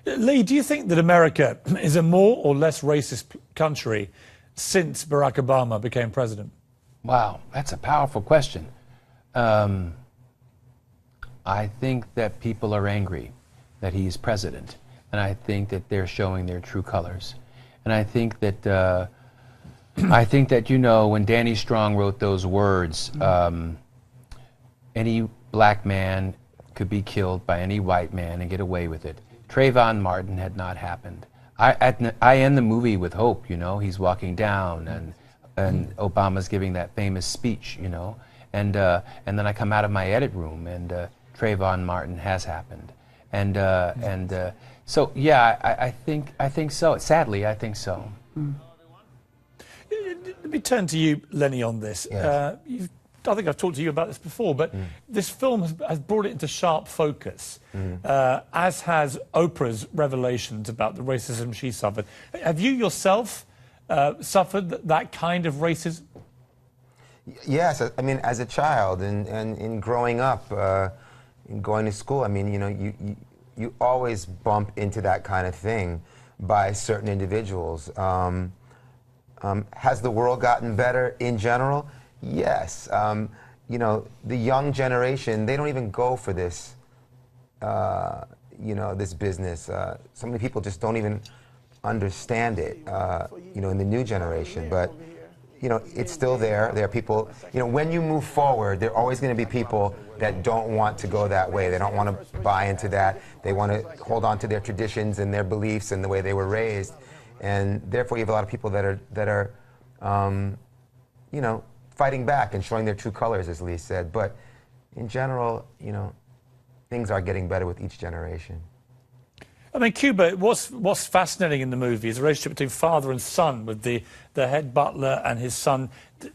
Lee, do you think that America is a more or less racist country since Barack Obama became president? Wow, that's a powerful question. I think that people are angry that he's president, and I think that they're showing their true colors. And I think that you know, when Danny Strong wrote those words, any black man could be killed by any white man and get away with it. Trayvon Martin had not happened. I end the movie with hope, you know. He's walking down and Obama's giving that famous speech, you know. And then I come out of my edit room and Trayvon Martin has happened. So yeah, I think so. Sadly, I think so. Let me turn to you, Lenny, on this. Yes. I think I've talked to you about this before, but this film has brought it into sharp focus, as has Oprah's revelations about the racism she suffered. Have you yourself suffered that kind of racism? Yes, I mean, as a child and in growing up, in going to school, I mean, you know, you always bump into that kind of thing by certain individuals. Has the world gotten better in general? Yes. You know, the young generation, they don't even go for this, you know, this business. So many people just don't even understand it, you know, in the new generation. But, you know, it's still there. There are people, you know, when you move forward, there are always going to be people that don't want to go that way. They don't want to buy into that. They want to hold on to their traditions and their beliefs and the way they were raised. And therefore, you have a lot of people that are you know, fighting back and showing their true colors, as Lee said. But in general, you know, things are getting better with each generation. I mean, Cuba, what's fascinating in the movie is the relationship between father and son, with the head butler and his son.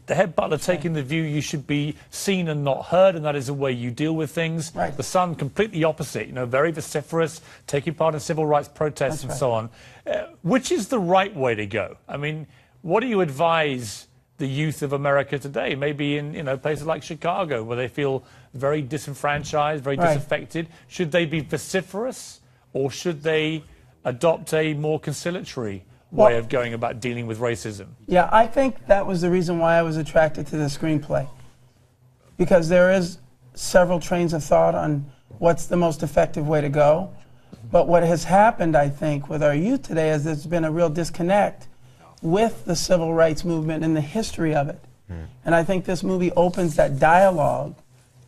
The head butler taking the view you should be seen and not heard, and that is the way you deal with things. Right. The son, completely opposite, you know, very vociferous, taking part in civil rights protests and so on. Which is the right way to go? I mean, what do you advise the youth of America today, maybe in, you know, places like Chicago, where they feel very disenfranchised, very disaffected? Should they be vociferous, or should they adopt a more conciliatory way of going about dealing with racism? Yeah, I think that was the reason why I was attracted to the screenplay, because there is several trains of thought on what's the most effective way to go. But what has happened, I think, with our youth today is there's been a real disconnect with the civil rights movement and the history of it. And I think this movie opens that dialogue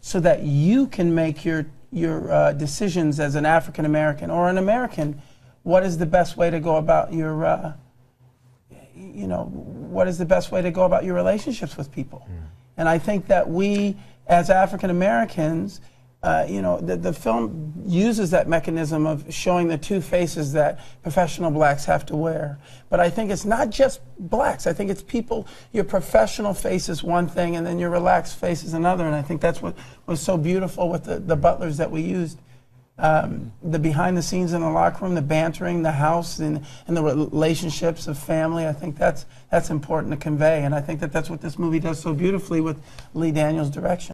so that you can make your decisions as an African American or an American. What is the best way to go about your, you know, what is the best way to go about your relationships with people? And I think that we, as African Americans, you know, the film uses that mechanism of showing the two faces that professional blacks have to wear. But I think it's not just blacks. I think it's people, your professional face is one thing, and then your relaxed face is another. And I think that's what was so beautiful with the butlers that we used. The behind the scenes in the locker room, the bantering, the house, and the relationships of family. I think that's important to convey. And I think that that's what this movie does so beautifully with Lee Daniels' direction.